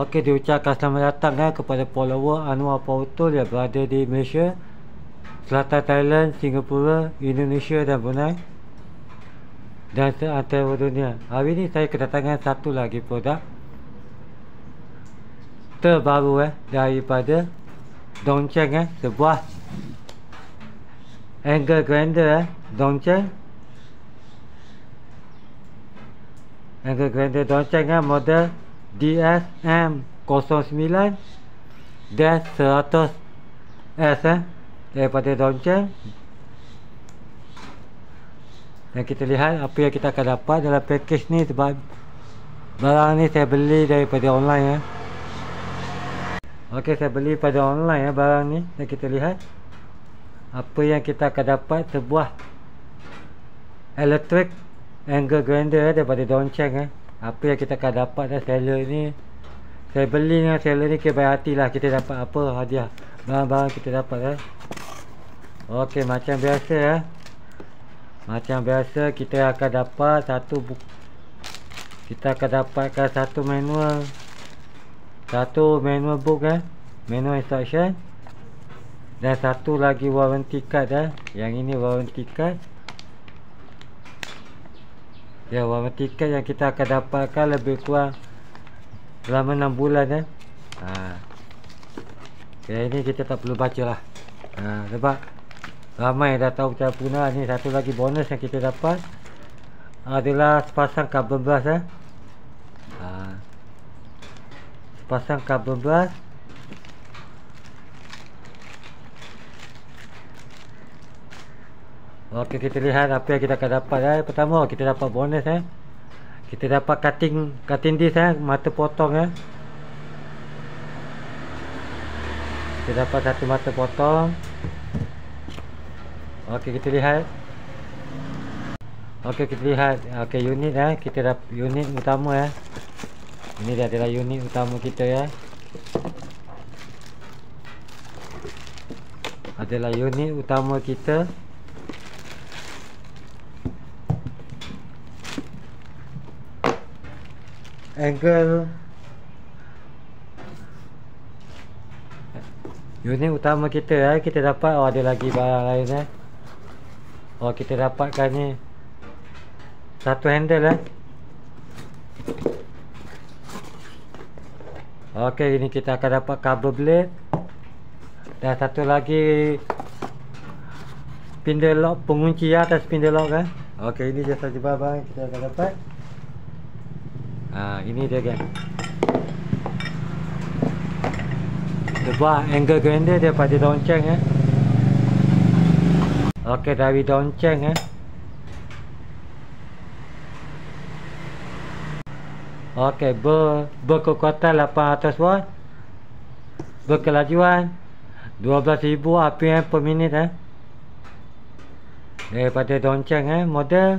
Okey, diucapkan selamat datang kepada follower Anwar Pautul yang berada di Malaysia, Selatan Thailand, Singapura, Indonesia dan Brunei dan seantero dunia. Hari ini saya kedatangan satu lagi produk terbaru daripada Dongcheng, sebuah angle grinder Dongcheng. Angle grinder Dongcheng model DSM09-100S daripada Dongcheng. Dan kita lihat apa yang kita akan dapat dalam package ni, sebab barang ni saya beli daripada online Okey, saya beli pada online barang ni. Dan kita lihat apa yang kita akan dapat, sebuah electric angle grinder daripada Dongcheng. Apa yang kita akan dapat seller ni, saya beli dengan seller ni kebaik hati lah. Kita dapat apa hadiah, barang-barang kita dapat Okey, macam biasa macam biasa kita akan dapat satu kita akan dapatkan satu manual book manual instruction, dan satu lagi warranty card yang ini warranty card. Ya, warranty card yang kita akan dapatkan lebih kurang selama 6 bulan Okay, ini kita tak perlu baca lah sebab ramai dah tahu cara penggunaan ni. Satu lagi bonus yang kita dapat adalah sepasang carbon brush sepasang carbon brush. Okey, kita lihat apa yang kita akan dapat Pertama, kita dapat bonus kita dapat cutting disc mata potong kita dapat satu mata potong. Okey, kita lihat. Okey, kita lihat. Okey, unit kita dapat unit utama Ini dia adalah unit utama kita adalah unit utama kita. Angle unit utama kita kita dapat. Ada lagi barang lain kita dapatkan ni satu handle Okey, ini kita akan dapat cover blade dan satu lagi spindle lock, pengunci atas spindle lock Okey, ini je saja barang kita akan dapat. Ini dia sebuah angle grinder daripada Dongcheng Okey, dari Dongcheng Okey, berkekuatan 800 watt, berkelajuan 12,000 rpm per minit daripada Dongcheng model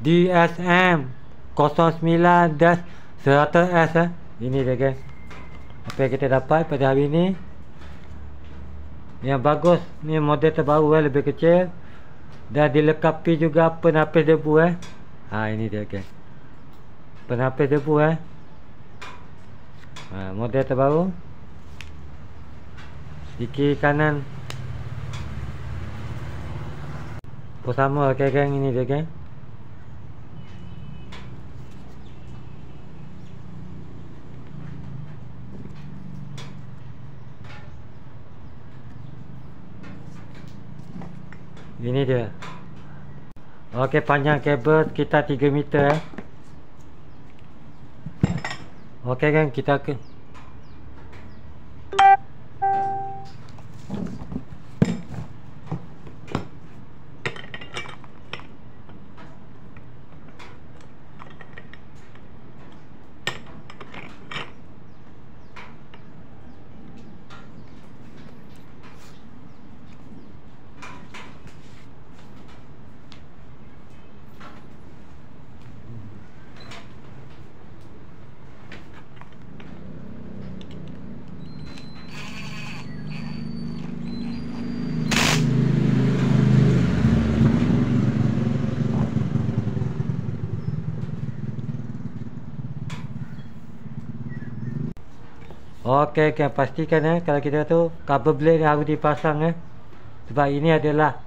DSM09-100S Ini dia apa yang kita dapat pada hari ini. Yang bagus ni model terbaru lebih kecil dan dilengkapi juga penapis debu ini dia penapis debu model terbaru. Di kiri kanan sama ini dia ini dia. Okey, panjang kabel sekitar 3 meter Okey kita Okey, pastikan kalau kita tu cover blade ni harus dipasang sebab ini adalah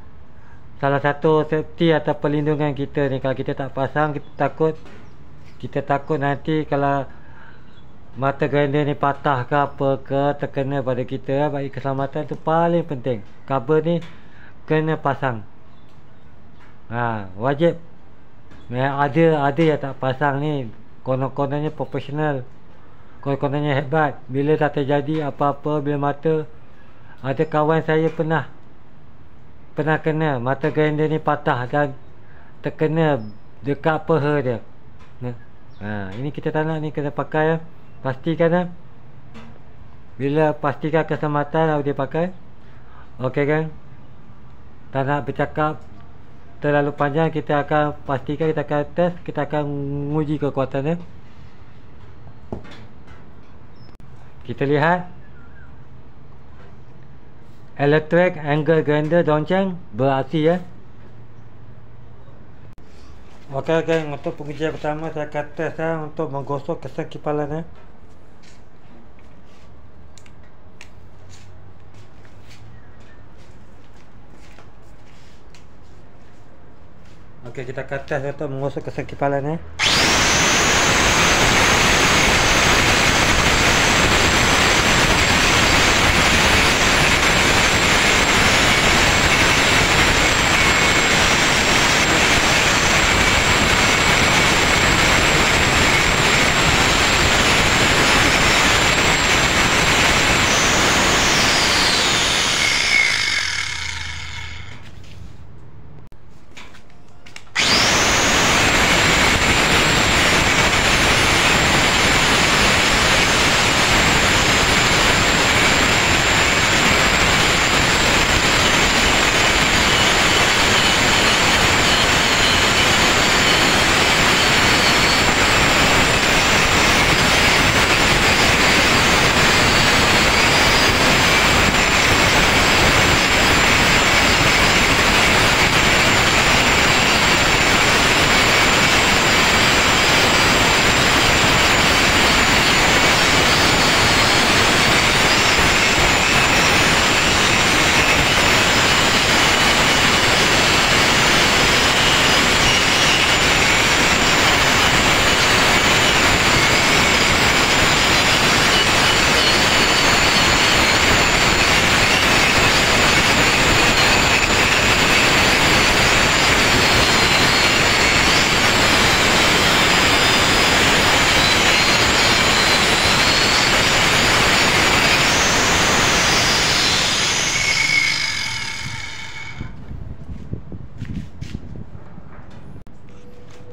salah satu safety atau perlindungan kita ni. Kalau kita tak pasang, kita takut nanti kalau mata grinder ni patah ke apa ke, terkena pada kita. Bagi keselamatan tu paling penting, cover ni kena pasang. Wajib. Ada yang tak pasang ni, konon-kononnya profesional, konon-kononnya hebat. Bila dah terjadi apa-apa, bila mata, ada kawan saya pernah kena mata grinder ni patah dan terkena dekat peha dia. Ini kita tak nak ni, kena pakai. Pastikan bila pastikan keselamatan harus dia pakai. Okey kan, tak nak bercakap terlalu panjang, kita akan pastikan, kita akan test, kita akan menguji kekuatannya. Kita lihat electric angle grinder Dongcheng beraksi Okey, untuk pengujian pertama saya akan test untuk menggosok kesan kipalan Okey, kita akan test untuk menggosok kesan kipalan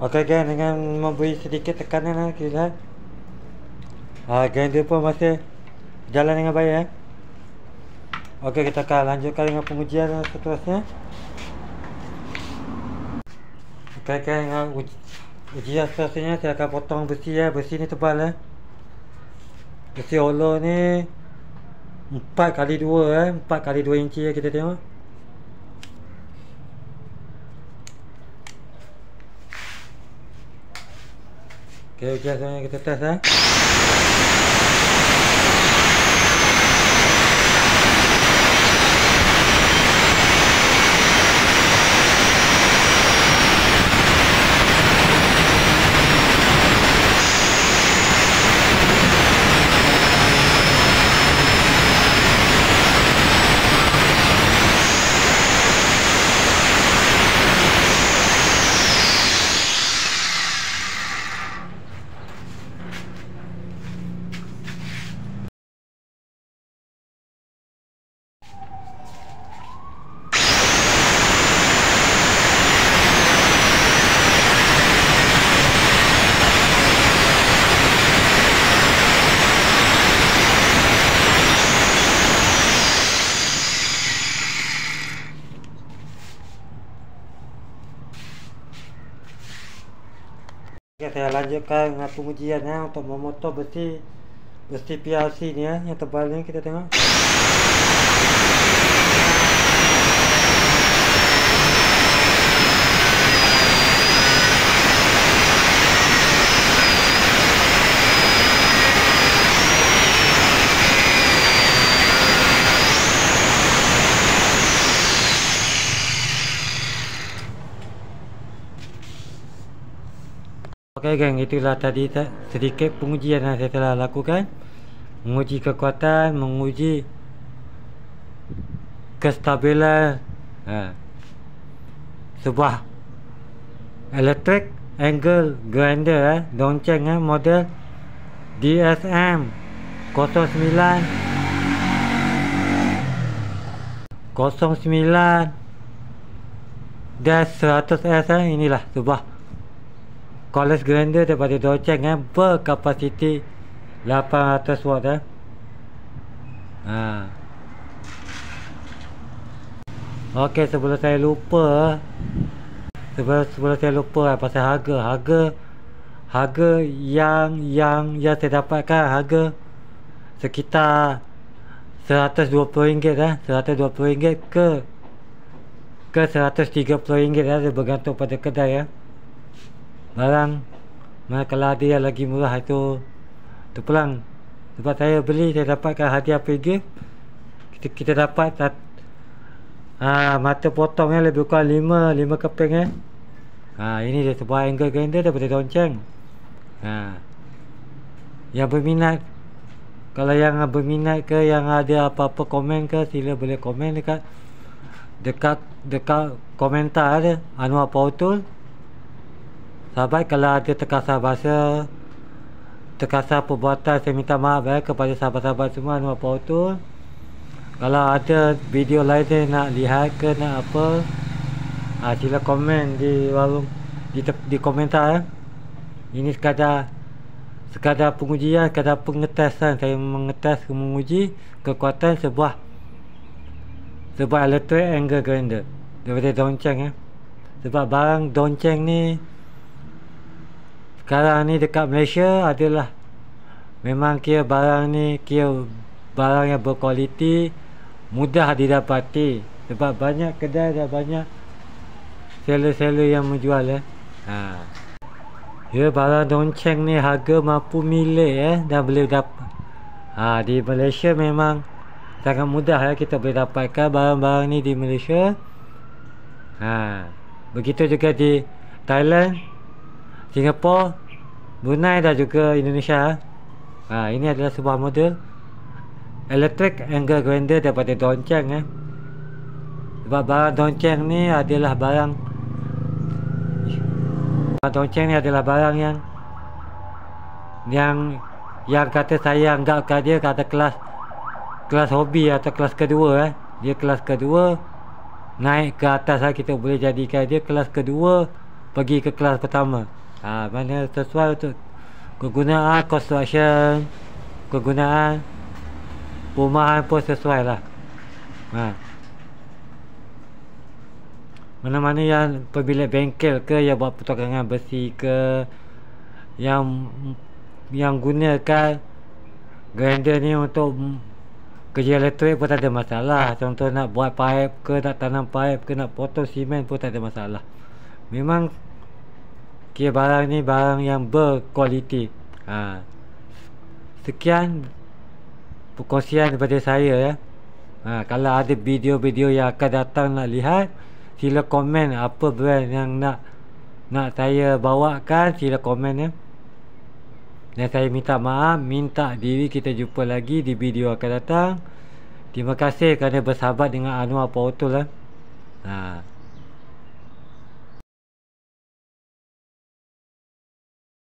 Okey kan, dengan memberi sedikit tekanan kita lihat grinder pun masih jalan dengan baik Okey, kita akan lanjutkan dengan pengujian seterusnya. Okey kan, dengan ujian seterusnya saya akan potong besi besi ni tebal besi hollow ni 4x2 4x2 inci kita tengok. Okey, ujian seterusnya kita test Okay, saya lanjutkan dengan pengujian untuk memotong besi PLC ni yang tebal ni, kita tengok. Okay geng, itulah tadi sedikit pengujian yang saya telah lakukan. Menguji kekuatan, menguji kestabilan sebuah electric angle grinder Dongcheng model DSM 09-100S. Inilah sebuah cordless grinder daripada Dongcheng berkapasiti 800 watt. Okey, sebelum saya lupa pasal harga yang saya dapatkan, harga sekitar RM120 RM120 ke RM130 dia bergantung pada kedai barang. Kalau ada yang lagi murah itu terpulang. Sebab saya beli, saya dapatkan hadiah pergi. Kita dapat mata potong lebih kurang 5 keping. Ini dia sebuah angle grinder daripada Dongcheng. Yang berminat, kalau yang berminat ke, yang ada apa-apa komen ke, sila boleh komen dekat komentar ada Anwar Power Tool. Sahabat, kalau ada terkasar bahasa, terkasar perbuatan, saya minta maaf kepada sahabat-sahabat semua Anwar Power Tool. Kalau ada video lain yang nak lihat ke nak apa, sila komen di warung, di komentar. Ini sekadar pengujian, sekadar pengetesan. Saya menguji kekuatan sebuah electric angle grinder daripada Dongcheng. Sebab barang Dongcheng ni sekarang ni dekat Malaysia adalah memang kira barang yang berkualiti, mudah didapati. Sebab banyak kedai dan banyak seller-seller yang menjual. Barang Dongcheng ni harga mampu milik dan boleh dapat. Di Malaysia memang sangat mudah kita boleh dapatkan barang-barang ni di Malaysia. Begitu juga di Thailand, Singapura, Brunei dan juga Indonesia. Ini adalah sebuah model electric angle grinder daripada Dongcheng. Sebab barang Dongcheng ni adalah barang yang kata saya anggapkan dia kata kelas hobi atau kelas kedua. Dia kelas kedua, naik ke atas kita boleh jadikan dia kelas kedua pergi ke kelas pertama. Mana sesuai untuk kegunaan construction, kegunaan perumahan pun sesuai lah. Mana-mana yang pemilik bengkel ke, yang buat pertukangan besi ke, yang gunakan grinder ni untuk kerja elektrik pun tak ada masalah. Contoh nak buat pipe ke, nak tanam pipe ke, nak potong simen pun tak ada masalah. Memang kira barang ni barang yang berkualiti. Sekian perkongsian daripada saya. Kalau ada video-video yang akan datang nak lihat, sila komen apa brand yang nak saya bawakan, sila komen. Dan saya minta maaf, minta diri kita jumpa lagi di video akan datang. Terima kasih kerana bersahabat dengan Anwar Power Tool.